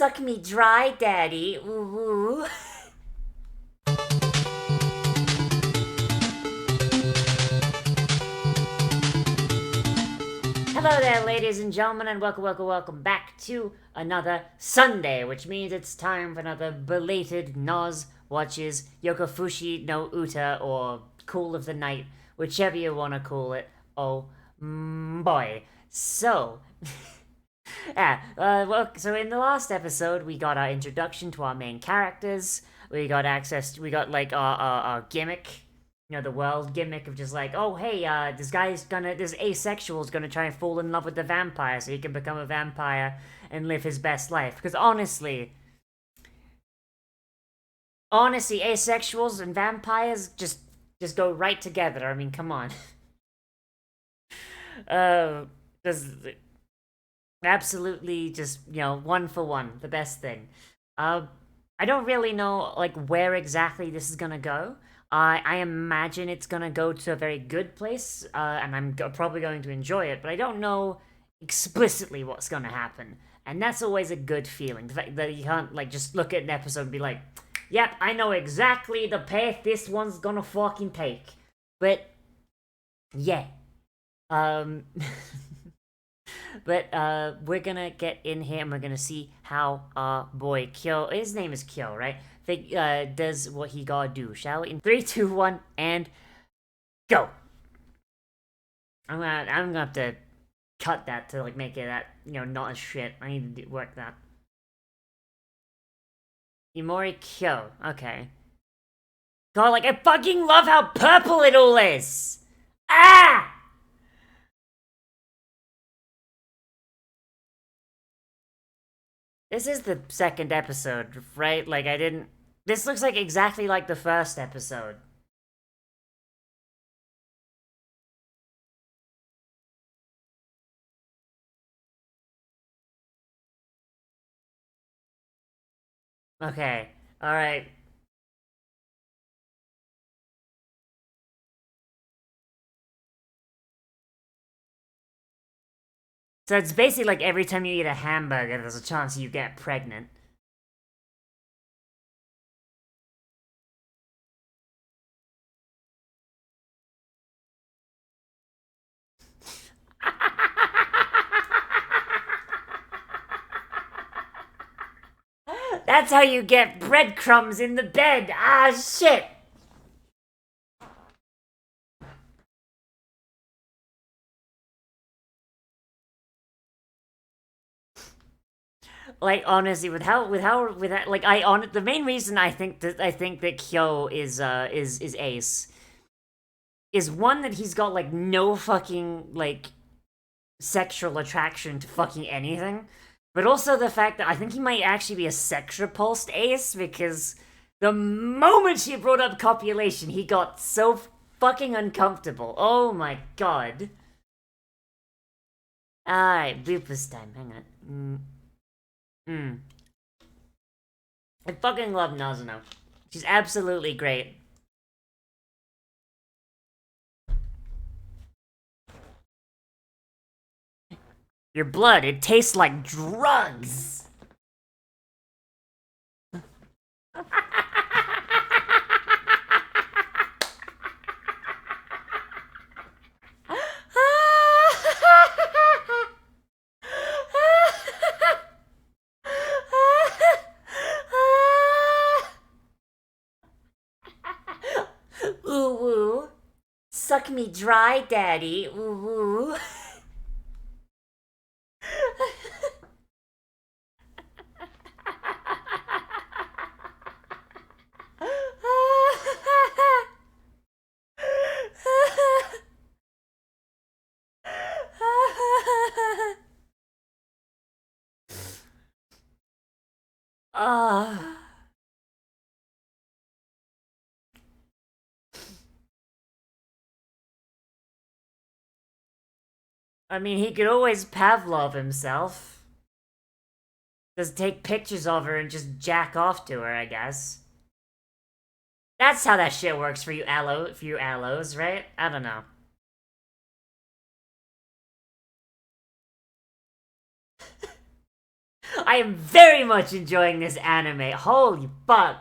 Suck me dry, daddy. Ooh. Hello there, ladies and gentlemen, and welcome back to another Sunday, which means it's time for another belated Noz Watches Yokofushi no Uta, or Cool of the Night, whichever you want to call it. Oh, boy. So, so in the last episode, we got our introduction to our main characters. We got like our gimmick, the world gimmick of just like, oh hey, this asexual's gonna try and fall in love with the vampire so he can become a vampire and live his best life. Because honestly, asexuals and vampires just go right together. I mean, come on. Just absolutely just, one for one, the best thing. I don't really know, like, where exactly this is gonna go. I imagine it's gonna go to a very good place, and I'm probably going to enjoy it, but I don't know explicitly what's gonna happen. And that's always a good feeling, the fact that you can't, like, just look at an episode and be like, yep, I know exactly the path this one's gonna fucking take. But, yeah. But we're gonna get in here and we're gonna see how our boy Kyo, his name is Kyo, right? Does what he gotta do, shall we? In 3, 2, 1, and go! I'm gonna have to cut that to like make it that, not as shit. I need to work that. Imori Kyo, okay. God, like, I fucking love how purple it all is! Ah! This is the second episode, right? Like, this looks like exactly like the first episode. Okay, alright. So it's basically like every time you eat a hamburger, there's a chance you get pregnant. That's how you get breadcrumbs in the bed. Ah, shit. Like, honestly, the main reason I think that Kyo is Ace is one, that he's got like no fucking like sexual attraction to fucking anything, but also the fact that I think he might actually be a sex repulsed Ace, because the moment she brought up copulation, he got so fucking uncomfortable. Oh my god. Alright, bloopers time. Hang on. I fucking love Nazuno. She's absolutely great. Your blood, it tastes like drugs. Ooh woo. Suck me dry, daddy. Ooh woo. I mean, he could always Pavlov himself. Just take pictures of her and just jack off to her, I guess. That's how that shit works for you allos, right? I don't know. I am very much enjoying this anime. Holy fuck.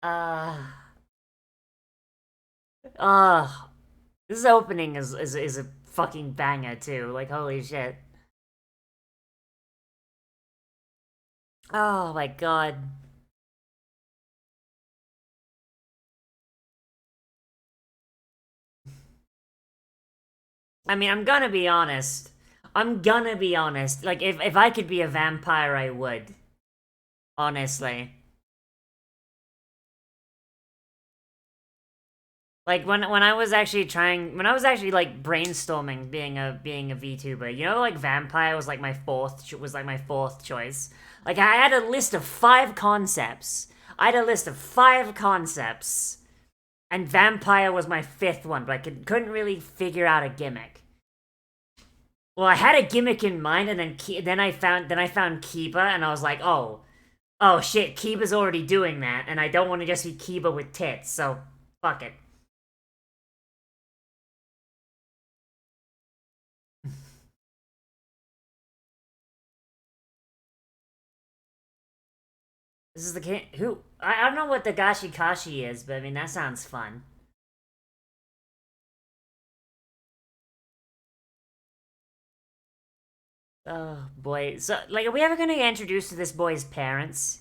Uh, uh, this opening is a fucking banger too. Like, holy shit. Oh my god. I mean, I'm gonna be honest. I'm gonna be honest. Like, if I could be a vampire, I would. Honestly. Like when I was actually like brainstorming being a VTuber, you know, like vampire was like my fourth choice. Like I had a list of 5 concepts. I had a list of 5 concepts, and vampire was my fifth one, but couldn't really figure out a gimmick. Well, I had a gimmick in mind, and then I found Kiba, and I was like, oh shit, Kiba's already doing that, and I don't want to just be Kiba with tits, so fuck it. This is the kid who I don't know what the Gashikashi is, but I mean that sounds fun. Oh boy, so like, are we ever gonna get introduced to this boy's parents?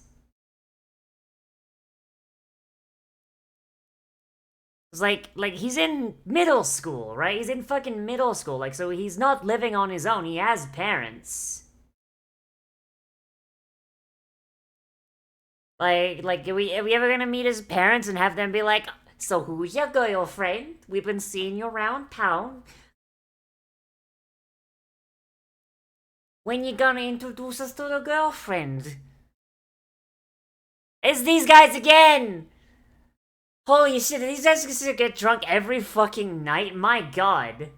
It's like he's in middle school, right? He's in fucking middle school, like so he's not living on his own. He has parents. Like are we ever gonna meet his parents and have them be like, so who's your girlfriend? We've been seeing you around town. When you gonna introduce us to the girlfriend? It's these guys again! Holy shit, are these guys gonna get drunk every fucking night? My god.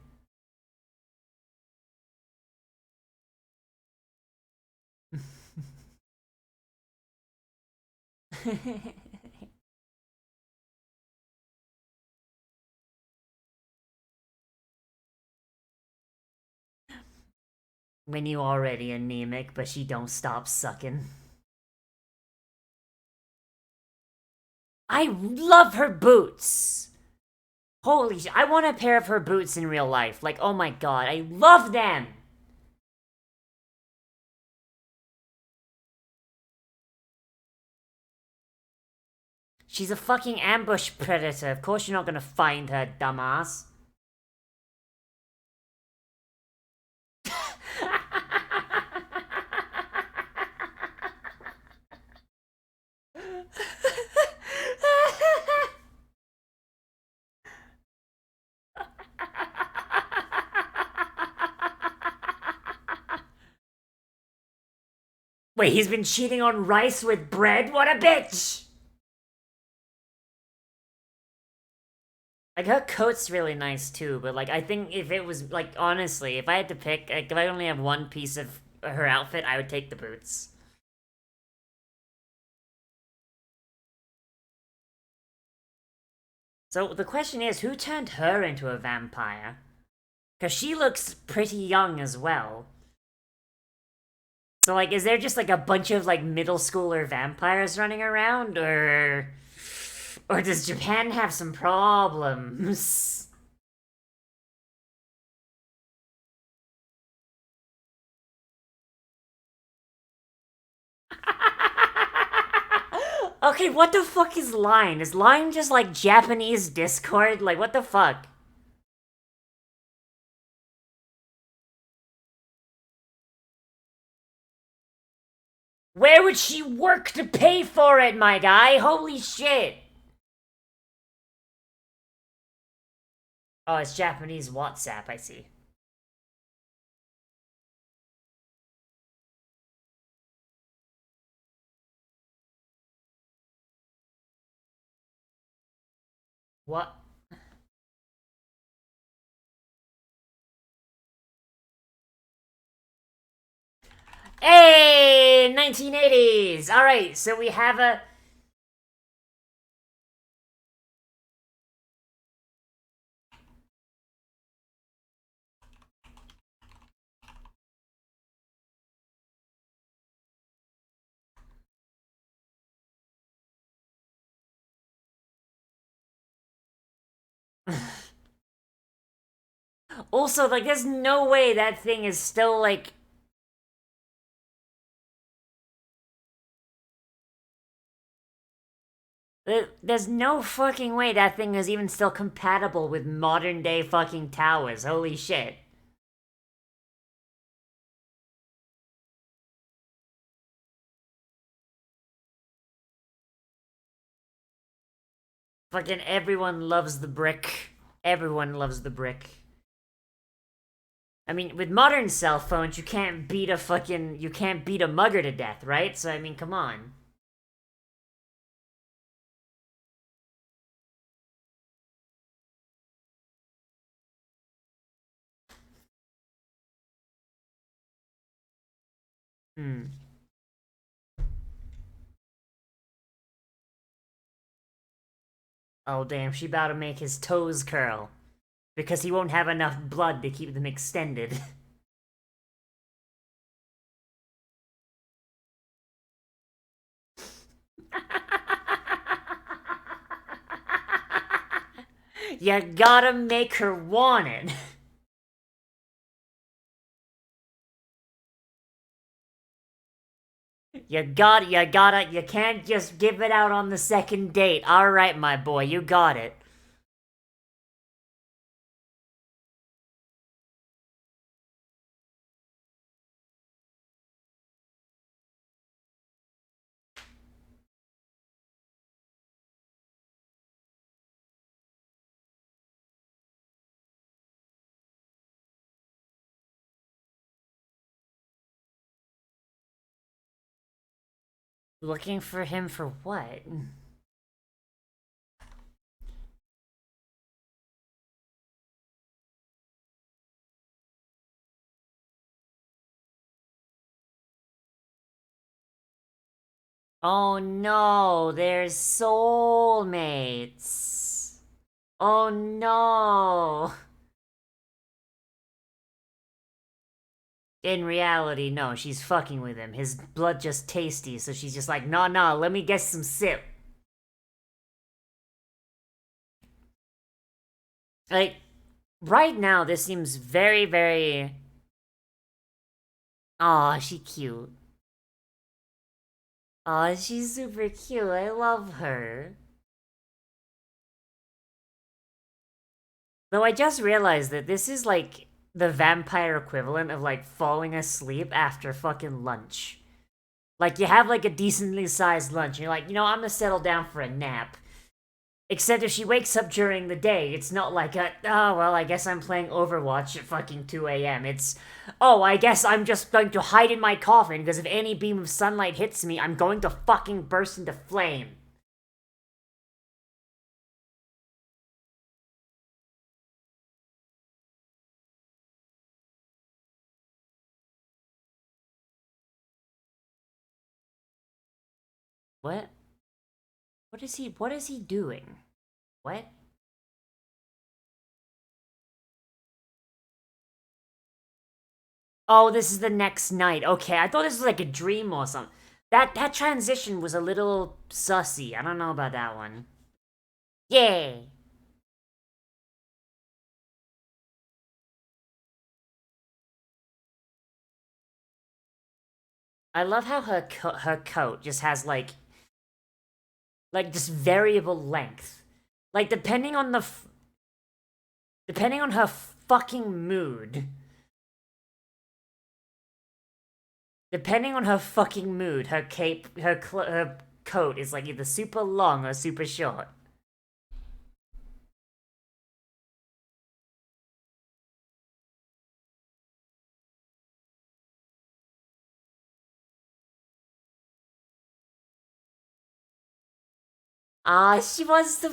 When you already anemic, but she don't stop sucking. I love her boots! Holy shit, I want a pair of her boots in real life. Like, oh my god, I love them! She's a fucking ambush predator. Of course you're not gonna find her, dumbass. Wait, he's been cheating on rice with bread? What a bitch! Like, her coat's really nice too, but like, I think if it was, like, honestly, if I had to pick, like, if I only have one piece of her outfit, I would take the boots. So the question is, who turned her into a vampire? Because she looks pretty young as well. So, like, is there just, like, a bunch of, like, middle schooler vampires running around, or... Or does Japan have some problems? Okay, what the fuck is Line? Is Line just, like, Japanese Discord? Like, what the fuck? Where would she work to pay for it, my guy? Holy shit! Oh, it's Japanese WhatsApp, I see. What? Hey, 1980s! Alright, so we have a... Also, like, there's no way that thing is still, like... There's no fucking way that thing is even still compatible with modern day fucking towers. Holy shit. Fucking everyone loves the brick. Everyone loves the brick. I mean, with modern cell phones, you can't beat a mugger to death, right? So, I mean, come on. Hmm. Oh, damn, she about to make his toes curl. Because he won't have enough blood to keep them extended. You gotta make her want it. You can't just give it out on the second date. Alright, my boy, you got it. Looking for him for what? Oh no, they're soulmates. Oh no. In reality, no, she's fucking with him. His blood just tasty, so she's just like, nah, nah, let me get some sip. Like, right now, this seems very, very... Aw, she cute. Aw, she's super cute. I love her. Though I just realized that this is like the vampire equivalent of like falling asleep after fucking lunch. Like you have like a decently sized lunch, and you're like, I'm gonna settle down for a nap. Except if she wakes up during the day, it's not like oh well, I guess I'm playing Overwatch at fucking 2 a.m. It's, oh, I guess I'm just going to hide in my coffin because if any beam of sunlight hits me, I'm going to fucking burst into flame. What? What is he doing? What? Oh, this is the next night. Okay, I thought this was like a dream or something. That transition was a little sussy. I don't know about that one. Yay! I love how her coat just has like just variable length. Like depending on her fucking mood. Depending on her fucking mood, her coat is like either super long or super short. Ah, she wants to.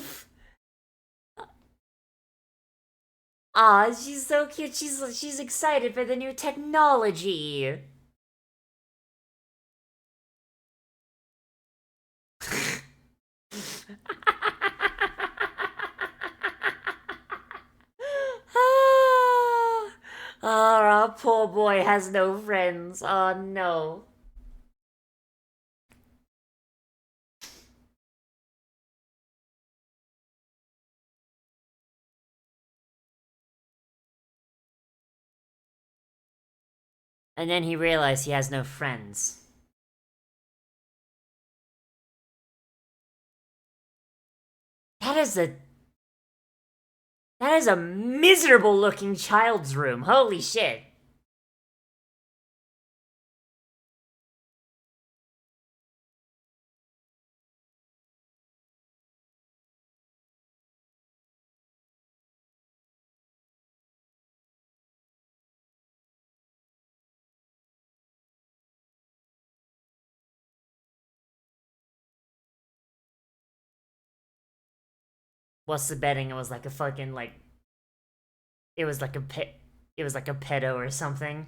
Ah, she's so cute. She's excited for the new technology. Ah, our poor boy has no friends. Oh no. And then he realized he has no friends. That is a that is a miserable looking child's room. Holy shit. What's the betting? It was like a fucking like it was like a pet it was like a pedo or something.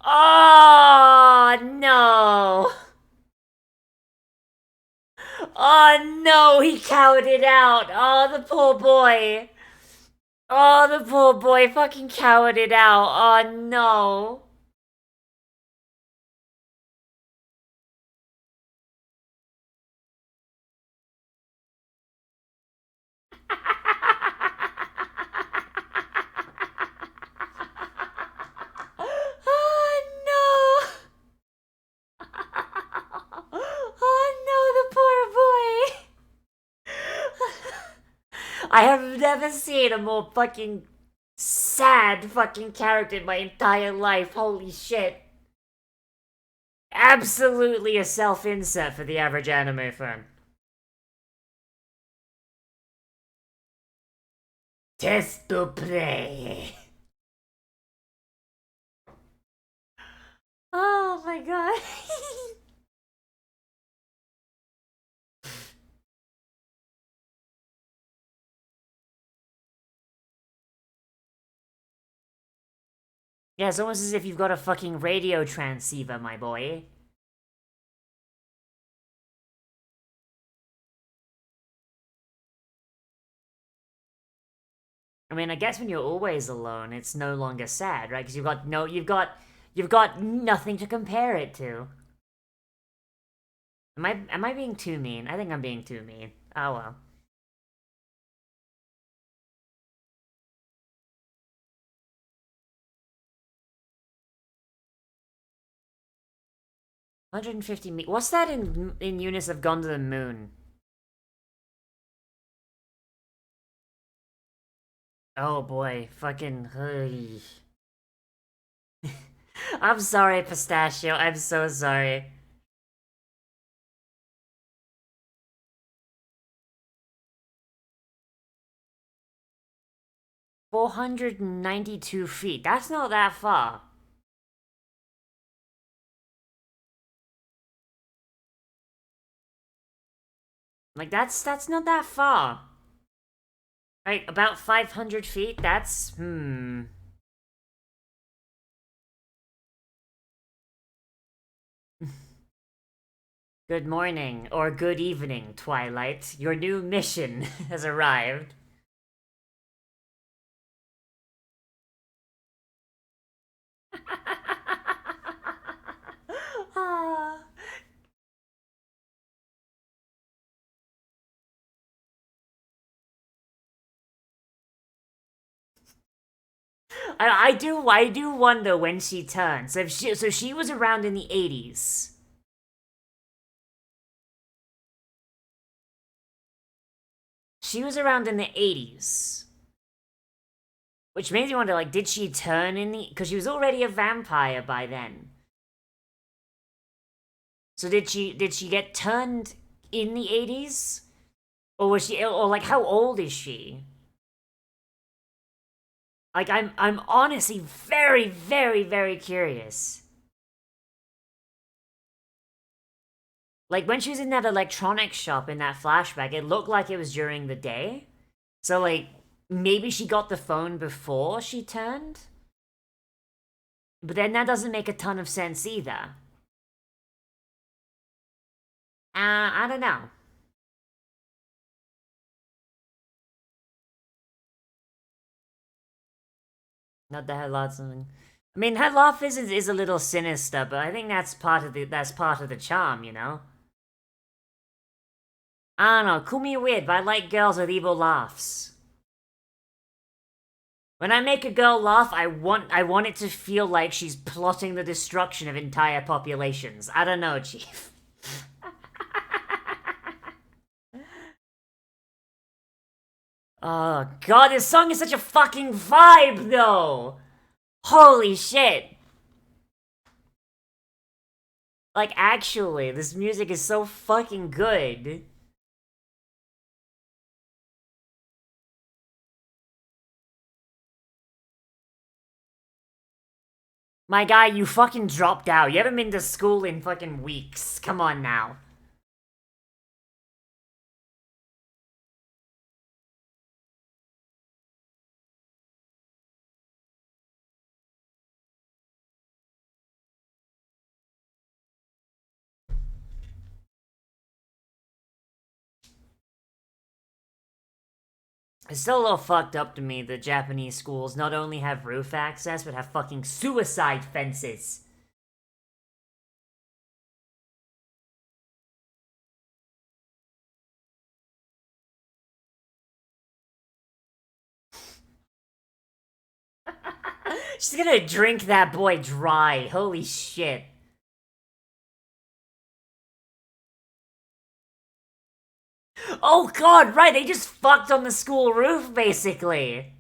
Oh no! Oh no, he cowered it out. Oh, the poor boy. Oh, the poor boy fucking cowered it out. Oh no. Oh no. Oh no, the poor boy. I have never seen a more fucking sad fucking character in my entire life. Holy shit. Absolutely a self-insert for the average anime fan. Test to play. Oh my god. Yeah, it's almost as if you've got a fucking radio transceiver, my boy. I mean, I guess when you're always alone, it's no longer sad, right? Because you've got nothing to compare it to. Am I being too mean? I think I'm being too mean. Oh well. 150 meters. What's that in units of gone to the moon? Oh boy, fucking. I'm sorry, Pistachio. I'm so sorry. 492 feet. That's not that far. Like that's not that far. Right, about 500 feet. That's. Good morning or good evening, Twilight. Your new mission has arrived. Ah. I do wonder when she turns. So she was around in the 80s. She was around in the 80s. Which makes me wonder, like, did she turn in the... Because she was already a vampire by then. So did she get turned in the 80s? Or was she... Or, like, how old is she? Like, I'm honestly very, very, very curious. Like, when she was in that electronics shop in that flashback, it looked like it was during the day. So, like, maybe she got the phone before she turned? But then that doesn't make a ton of sense either. I don't know. Not that her laugh something. I mean, her laugh is a little sinister, but I think that's part of the charm, you know. I don't know. Call me weird, but I like girls with evil laughs. When I make a girl laugh, I want it to feel like she's plotting the destruction of entire populations. I don't know, Chief. Oh god, this song is such a fucking vibe, though! Holy shit! Like, actually, this music is so fucking good. My guy, you fucking dropped out. You haven't been to school in fucking weeks. Come on now. It's still a little fucked up to me that Japanese schools not only have roof access, but have fucking suicide fences. She's gonna drink that boy dry. Holy shit. Oh god, right, they just fucked on the school roof, basically.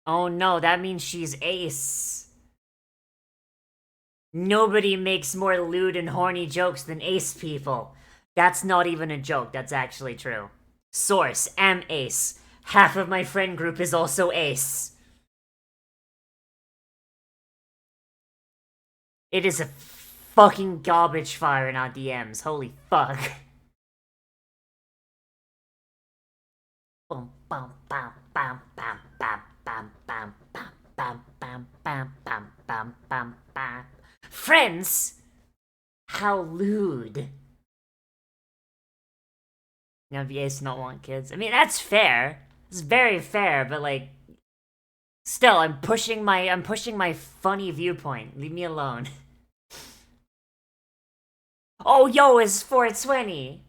Oh no, that means she's ace. Nobody makes more lewd and horny jokes than ace people. That's not even a joke, that's actually true. Source, am ace. Half of my friend group is also ace. It is a fucking garbage fire in our DMs, holy fuck. Bum, bum, bum, bum, bum, bum, bum, bum, bum, bum, bum, bum, bum, bum, bum, bum. Friends? How lewd. Now be ace not want kids. I mean, that's fair. It's very fair, but like, still, I'm pushing my funny viewpoint. Leave me alone. Oh, yo, it's 420.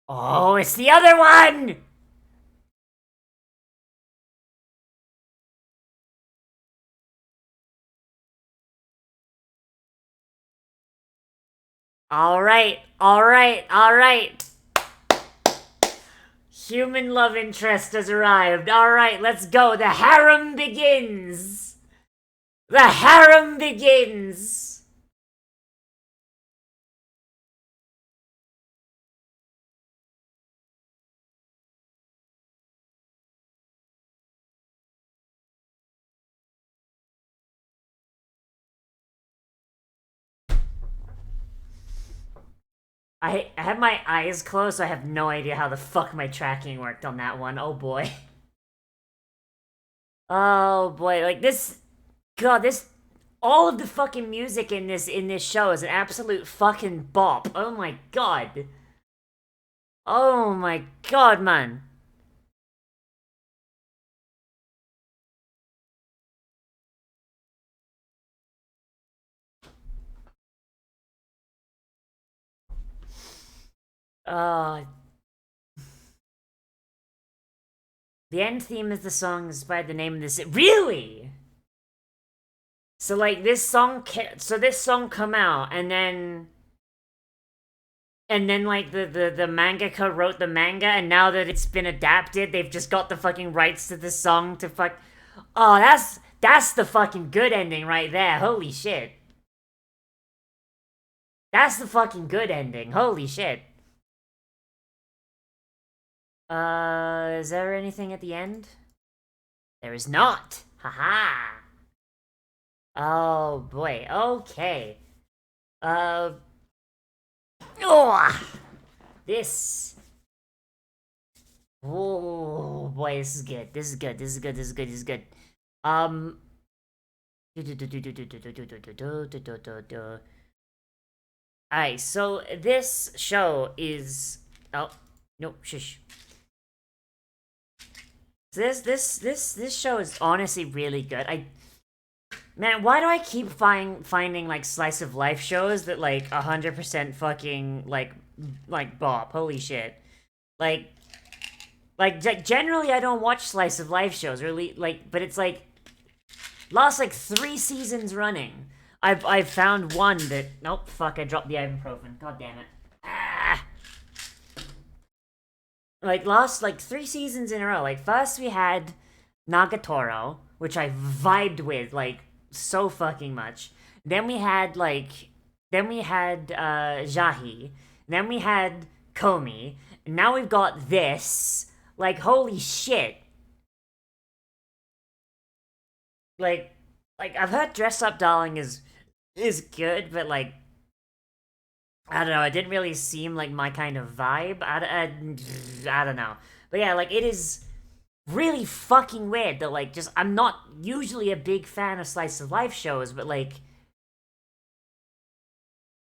Oh, it's the other one! Alright, alright, alright. Human love interest has arrived. Alright, let's go. The harem begins! The harem begins! I have my eyes closed, so I have no idea how the fuck my tracking worked on that one. Oh boy. Oh boy, like this. God, this. All of the fucking music in this show is an absolute fucking bop. Oh my god. Oh my god, man. Uh, the end theme is the song inspired the name of this. Really? So like this song come out and then like the mangaka wrote the manga, and now that it's been adapted, they've just got the fucking rights to the song to fuck. Oh, that's the fucking good ending right there. Holy shit. That's the fucking good ending. Holy shit. Is there anything at the end? There is not. Haha. Oh boy. Okay. Uh. Oh, this. Oh boy, this is good. This is good. This is good. This is good. This is good. Um. Alright, so this show is. Oh, no, shush. This show is honestly really good. Man, why do I keep finding like slice of life shows that like 100% fucking like bop? Holy shit! Like generally I don't watch slice of life shows really like, but it's like lost like 3 seasons running. I've found one that nope, fuck, I dropped the ibuprofen. God damn it. Ah. Like lost like 3 seasons in a row. Like first we had Nagatoro, which I vibed with like so fucking much. Then we had Jahi. Then we had Komi. And now we've got this. Like holy shit. Like I've heard Dress Up Darling is good, but like I don't know, it didn't really seem like my kind of vibe. I don't know. But yeah, like it is really fucking weird that like just I'm not usually a big fan of slice of life shows, but like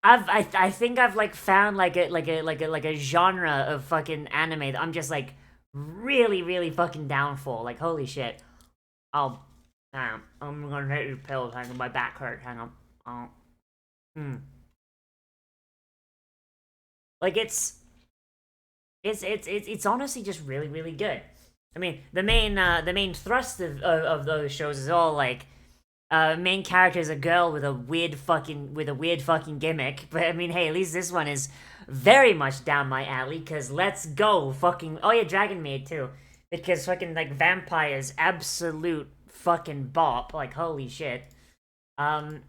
I think I've like found like a genre of fucking anime that I'm just like really fucking down for. Like holy shit. Oh, damn. I'm gonna take these pills. Hang on, my back hurt. Hang on. Oh. Hmm. Like it's honestly just really good. I mean, the main thrust of those shows is all like main character is a girl with a weird fucking gimmick. But I mean, hey, at least this one is very much down my alley. Cause let's go, fucking. Oh yeah, Dragon Maid too. Because fucking like vampires, absolute fucking bop. Like holy shit. Um.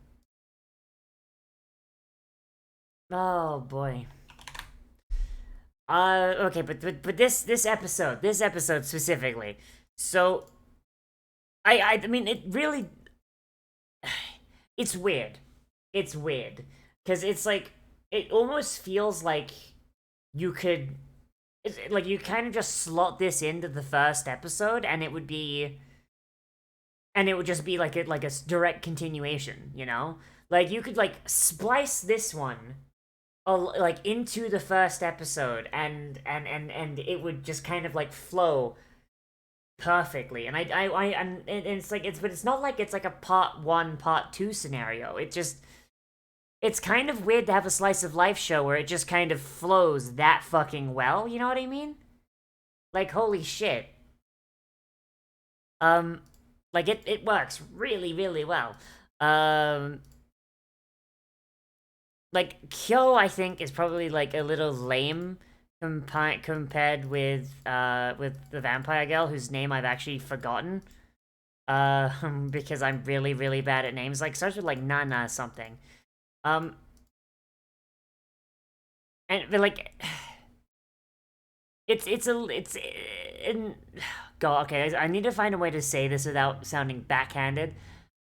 Oh boy. Okay, but this episode specifically. So I mean it really it's weird. It's weird because it's like it almost feels like you could like you kind of just slot this into the first episode and it would just be like a direct continuation, you know? Like you could like splice this one like into the first episode and it would just kind of like flow perfectly. And and it's like but it's not like it's like a part 1 part 2 scenario. It's kind of weird to have a slice of life show where it just kind of flows that fucking well, you know what I mean? Like holy shit. um like it works really well. um like Kyo, I think, is probably like a little lame compared with the vampire girl whose name I've actually forgotten. Because I'm really bad at names. Like starts with like Nana something. Um, and but like it's in God. Okay, I need to find a way to say this without sounding backhanded,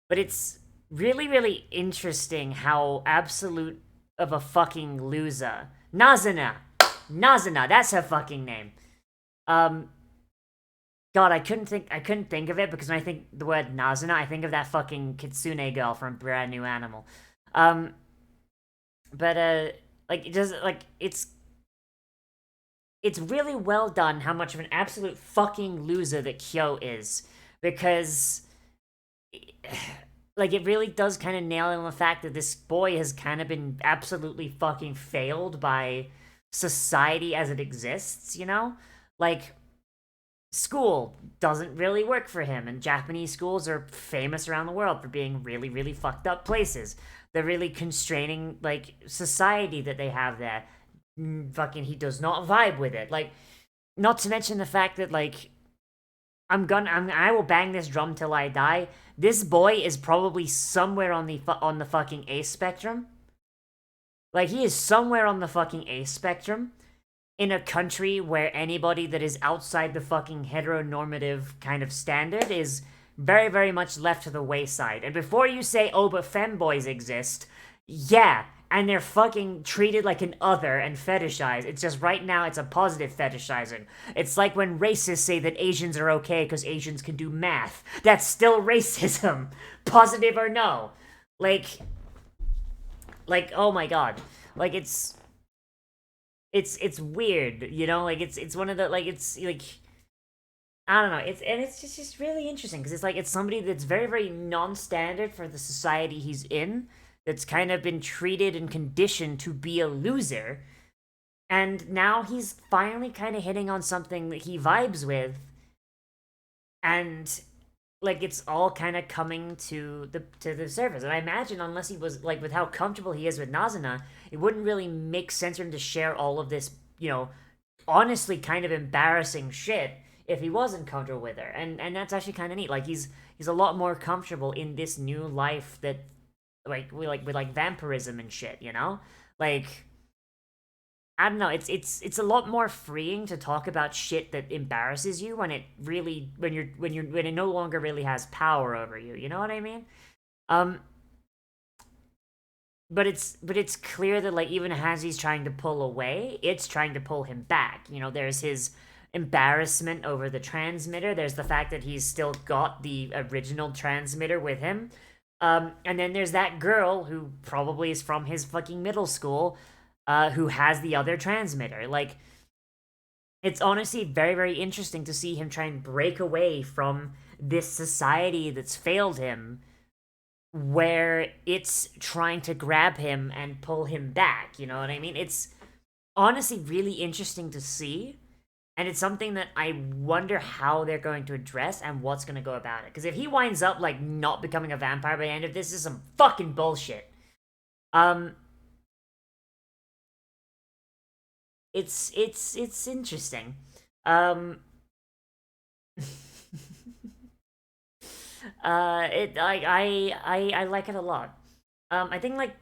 but it's really interesting how absolute of a fucking loser Nazuna, that's her fucking name. Um, God, I couldn't think of it because when I think the word Nazuna, I think of that fucking Kitsune girl from Brand New Animal. Um, but like it does, like it's really well done how much of an absolute fucking loser that Kyo is because like it really does kind of nail in the fact that this boy has kind of been absolutely fucking failed by society as it exists, you know? Like school doesn't really work for him, and Japanese schools are famous around the world for being really fucked up places. The really constraining like society that they have there. Fucking he does not vibe with it. Like not to mention the fact that like I will bang this drum till I die. This boy is probably somewhere on the fucking ace spectrum. Like he is somewhere on the fucking ace spectrum in a country where anybody that is outside the fucking heteronormative kind of standard is very much left to the wayside. And before you say, oh, but femboys exist, yeah, and they're fucking treated like an other and fetishized. It's just right now it's a positive fetishizing. It's like when racists say that Asians are okay because Asians can do math. That's still racism, positive or no. Like oh my god, like it's weird, you know, like it's one of the like it's like I don't know. It's just really interesting because it's like it's somebody that's very very non-standard for the society he's in. That's kind of been treated and conditioned to be a loser, and now he's finally kind of hitting on something that he vibes with, and like it's all kind of coming to the surface. And I imagine unless he was like with how comfortable he is with Nazuna, it wouldn't really make sense for him to share all of this, honestly kind of embarrassing shit if he wasn't comfortable with her. And that's actually kind of neat. Like he's a lot more comfortable in this new life that with vampirism and shit, Like I don't know. It's a lot more freeing to talk about shit that embarrasses you when it really when it no longer really has power over you. You know what I mean? Um, but it's clear that like even as he's trying to pull away, it's trying to pull him back. There's his embarrassment over the transmitter. There's the fact that he's still got the original transmitter with him. And then there's that girl who probably is from his fucking middle school, who has the other transmitter. Like, it's honestly very, very interesting to see him try and break away from this society that's failed him, where it's trying to grab him and pull him back. You know what I mean? It's honestly really interesting to see. And it's something that I wonder how they're going to address and what's going to go about it. Because if he winds up, like, not becoming a vampire by the end of this is some fucking bullshit. Um, it's interesting. Um, I like it a lot. I think like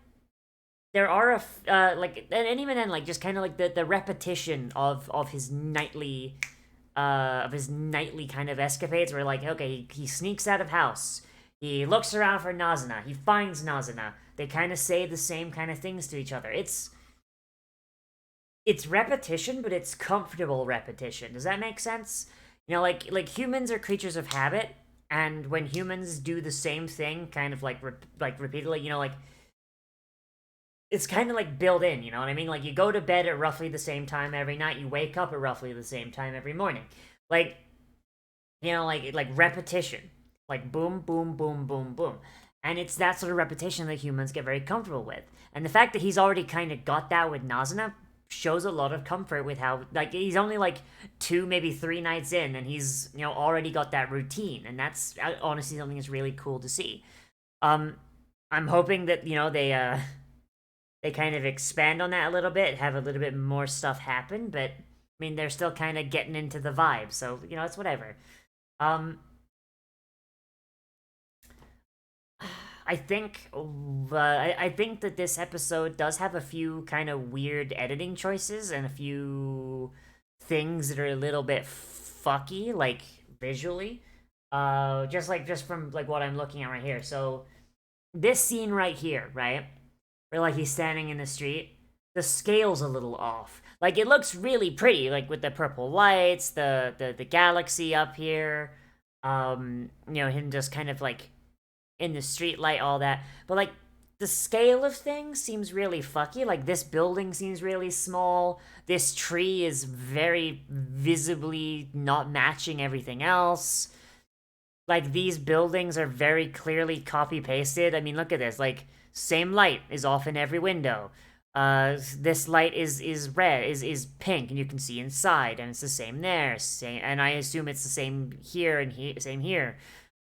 there are like and even then like just kind of like the repetition of his nightly kind of escapades where like okay he sneaks out of house, he looks around for Nazuna, he finds Nazuna, they kind of say the same kind of things to each other. It's repetition, but it's comfortable repetition. Does that make sense? Like humans are creatures of habit, and when humans do the same thing, kind of like repeatedly, like it's kind of like built in. You know what I mean? Like you go to bed at roughly the same time every night, you wake up at roughly the same time every morning. Like like repetition, like boom, boom, boom, boom, boom. And it's that sort of repetition that humans get very comfortable with. And the fact that he's already kind of got that with Nazuna shows a lot of comfort with how like he's only like 2 maybe 3 nights in and he's already got that routine, and that's honestly something that's really cool to see. um I'm hoping that they kind of expand on that a little bit, have a little bit more stuff happen, but I mean they're still kind of getting into the vibe, so it's whatever. um I think that this episode does have a few kind of weird editing choices and a few things that are a little bit fucky, like visually. Just from like what I'm looking at right here. So this scene right here, right, where like he's standing in the street, the scale's a little off. Like it looks really pretty, like with the purple lights, the galaxy up here. Him just kind of like in the street light, all that. But like the scale of things seems really fucky. Like this building seems really small. This tree is very visibly not matching everything else. Like these buildings are very clearly copy pasted. I mean, look at this. Like same light is off in every window. This light is red, is pink, and you can see inside, and it's the same there. Same, and I assume it's the same here and same here.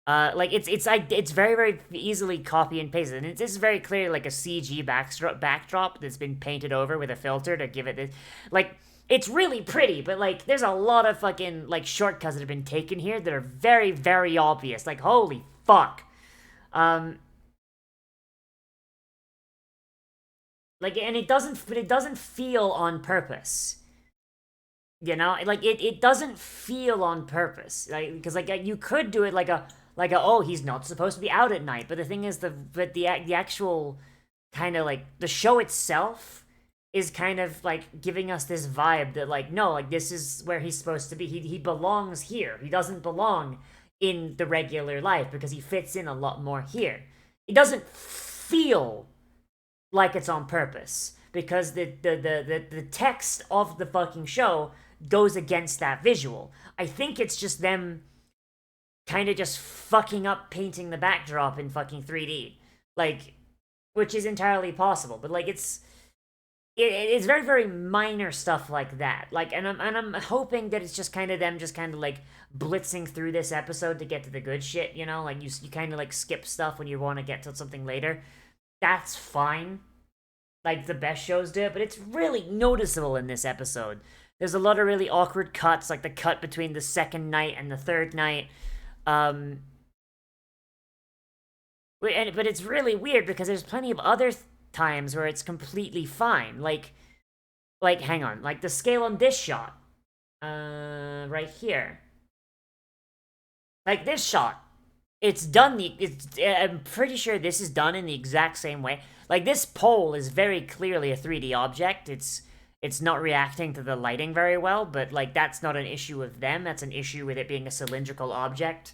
Like it's very very easily copy and pasted, and this is very clearly like a CG backdrop that's been painted over with a filter to give it this. Like it's really pretty, but like there's a lot of fucking like shortcuts that have been taken here that are very very obvious. Like holy fuck. Um, like and it doesn't feel on purpose. Like it doesn't feel on purpose, like because like you could do it like a oh he's not supposed to be out at night, but the thing is the actual kind of like the show itself is kind of like giving us this vibe that like no, like this is where he's supposed to be, he belongs here, he doesn't belong in the regular life because he fits in a lot more here. It doesn't feel like it's on purpose because the text of the fucking show goes against that visual. I think it's just them kind of just fucking up painting the backdrop in fucking 3D. Like, which is entirely possible, but like it's very very minor stuff like that. Like, and I'm hoping that it's just kind of them just kind of like blitzing through this episode to get to the good shit, you know? Like you kind of like skip stuff when you want to get to something later. That's fine. Like the best shows do it, but it's really noticeable in this episode. There's a lot of really awkward cuts, like the cut between the second night and the third night. Um, but it's really weird because there's plenty of other times where it's completely fine. Like hang on, like the scale on this shot, right here. Like this shot, it's done the. It's I'm pretty sure this is done in the exact same way. Like this pole is very clearly a 3D object. It's not reacting to the lighting very well, but like that's not an issue with them. That's an issue with it being a cylindrical object.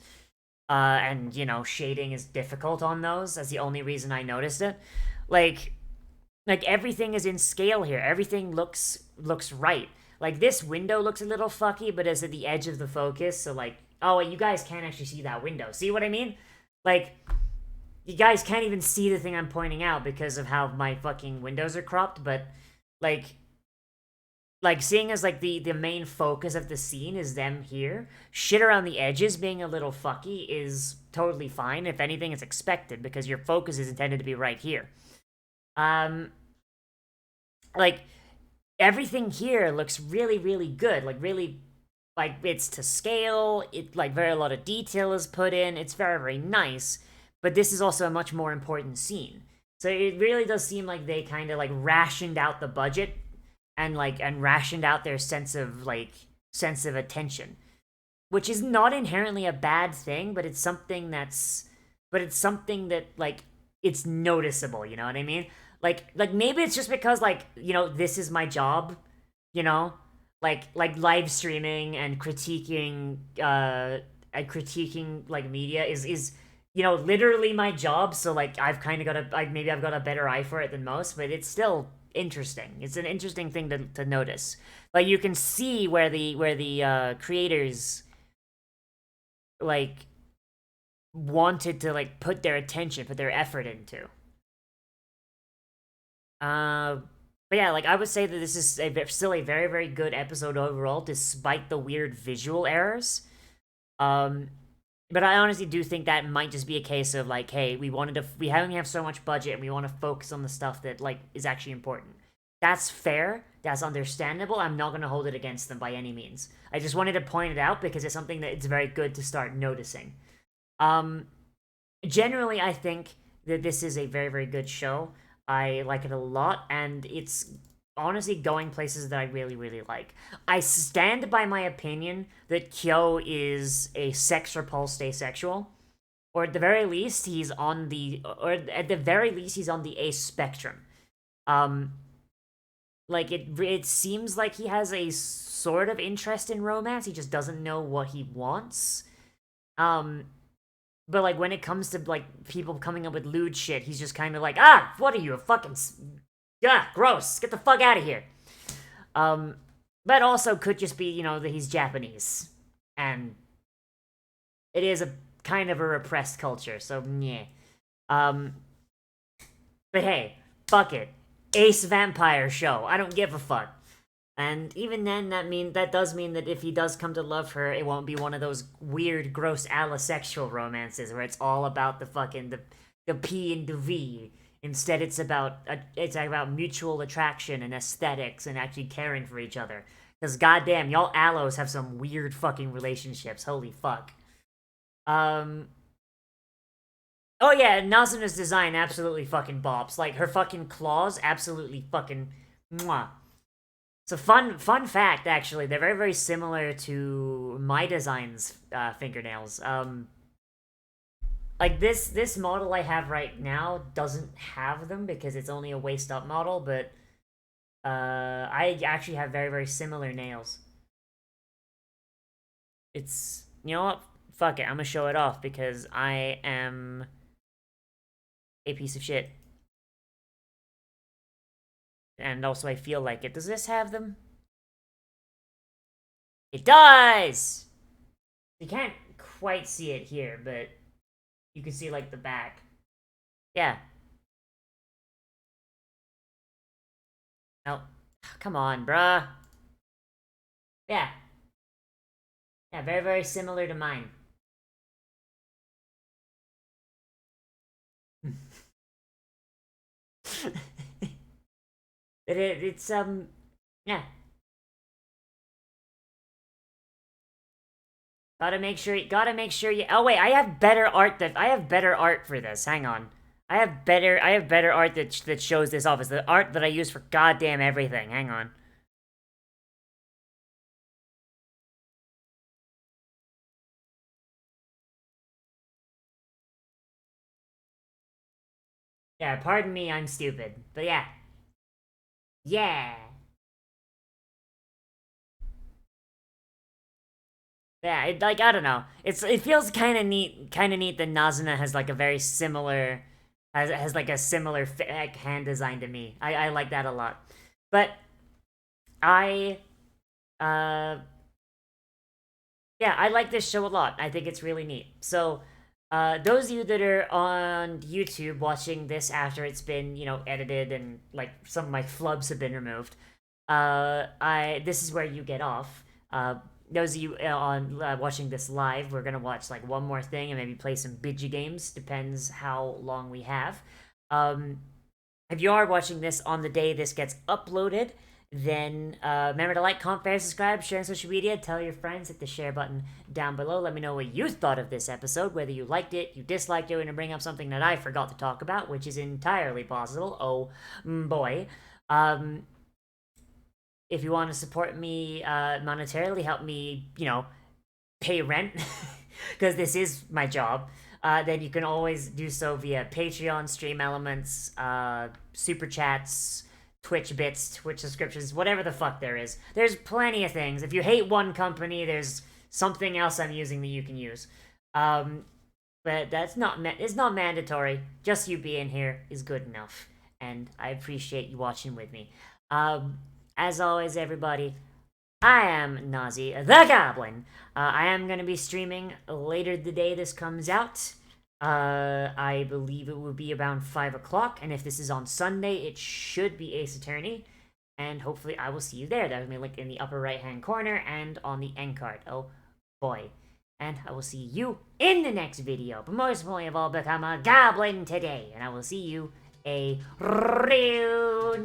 And you know, shading is difficult on those. That's the only reason I noticed it. Like, like everything is in scale here. Everything looks right. Like this window looks a little fucky, but is at the edge of the focus. So like, oh, you guys can't actually see that window. See what I mean? Like, you guys can't even see the thing I'm pointing out because of how my fucking windows are cropped. But like, seeing as like the main focus of the scene is them here, shit around the edges being a little fucky is totally fine. If anything, it's expected because your focus is intended to be right here. Like everything here looks really really good, like really, like it's to scale. It like very a lot of detail is put in. It's very very nice, but this is also a much more important scene. So it really does seem like they kind of like rationed out the budget and rationed out their sense of attention, which is not inherently a bad thing, but it's something that like it's noticeable, you know what I mean? Like maybe it's just because like, you know, this is my job, you know? Like live streaming and critiquing like media is you know, literally my job, so like I've kind of got maybe I've got a better eye for it than most, but it's still interesting. It's an interesting thing to notice. Like you can see where the creators like wanted to like put their attention, put their effort into. Uh, but yeah, like I would say that this is still a very very good episode overall, despite the weird visual errors. Um, but I honestly do think that might just be a case of like, hey, we only have so much budget, and we want to focus on the stuff that like is actually important. That's fair. That's understandable. I'm not gonna hold it against them by any means. I just wanted to point it out because it's something that it's very good to start noticing. Um, Generally, I think that this is a very very good show. I like it a lot, and it's honestly going places that I really really like. I stand by my opinion that Kyo is a sex repulsed asexual, or at the very least he's on the ace spectrum. Um, like it seems like he has a sort of interest in romance. He just doesn't know what he wants. Um, but like when it comes to like people coming up with lewd shit, he's just kind of like, ah, what are you, a fucking, yeah, gross, get the fuck out of here. Um, but also could just be, you know, that he's Japanese, and it is a kind of a repressed culture, so yeah. Um, but hey, fuck it, Ace Vampire show. I don't give a fuck. And even then, that does mean that if he does come to love her, it won't be one of those weird, gross allosexual romances where it's all about the fucking the P and the V. Instead, it's about mutual attraction and aesthetics and actually caring for each other. Because goddamn, y'all allos have some weird fucking relationships. Holy fuck. Um. Oh yeah, Nazuna's design absolutely fucking bops. Like her fucking claws, absolutely fucking mwah. So fun fact, actually, they're very very similar to my design's fingernails. Like this model I have right now doesn't have them because it's only a waist up model, but I actually have very very similar nails. It's, you know what? Fuck it, I'm gonna show it off because I am a piece of shit. And also I feel like it. Does this have them? It does! You can't quite see it here, but you can see, like, the back. Yeah. Oh, come on, bruh. Yeah. Yeah, very, very similar to mine. It's, yeah. Gotta make sure you. Oh wait, I have better art for this. Hang on. I have better art that shows this off. It's the art that I use for goddamn everything. Hang on. Yeah, pardon me, I'm stupid. But yeah. Yeah. Yeah, like I don't know. It feels kind of neat that Nazuna has like a very similar has like a similar like, hand design to me. I like that a lot. But I uh yeah, I like this show a lot. I think it's really neat. So, those of you that are on YouTube watching this after it's been, edited and like some of my flubs have been removed, I this is where you get off. Those of you on watching this live, we're gonna watch like one more thing and maybe play some bidgy games. Depends how long we have. Um, if you are watching this on the day this gets uploaded, then remember to like, comment, favorite, subscribe, share on social media, tell your friends, hit the share button down below. Let me know what you thought of this episode, whether you liked it, you disliked it, and to bring up something that I forgot to talk about, which is entirely possible. Oh boy. If you want to support me monetarily, help me, pay rent, because this is my job, then you can always do so via Patreon, Stream Elements, Super Chats, Twitch bits, Twitch subscriptions, whatever the fuck there is. There's plenty of things. If you hate one company, there's something else I'm using that you can use. But it's not mandatory. Just you being here is good enough, and I appreciate you watching with me. As always, everybody, I am Nazi the Goblin. I am going to be streaming later the day this comes out. I believe it will be around 5 o'clock, and if this is on Sunday, it should be Ace Attorney, and hopefully I will see you there. That will be linked in the upper right-hand corner and on the end card. Oh, boy. And I will see you in the next video, but most importantly of all, become a goblin today, and I will see you a real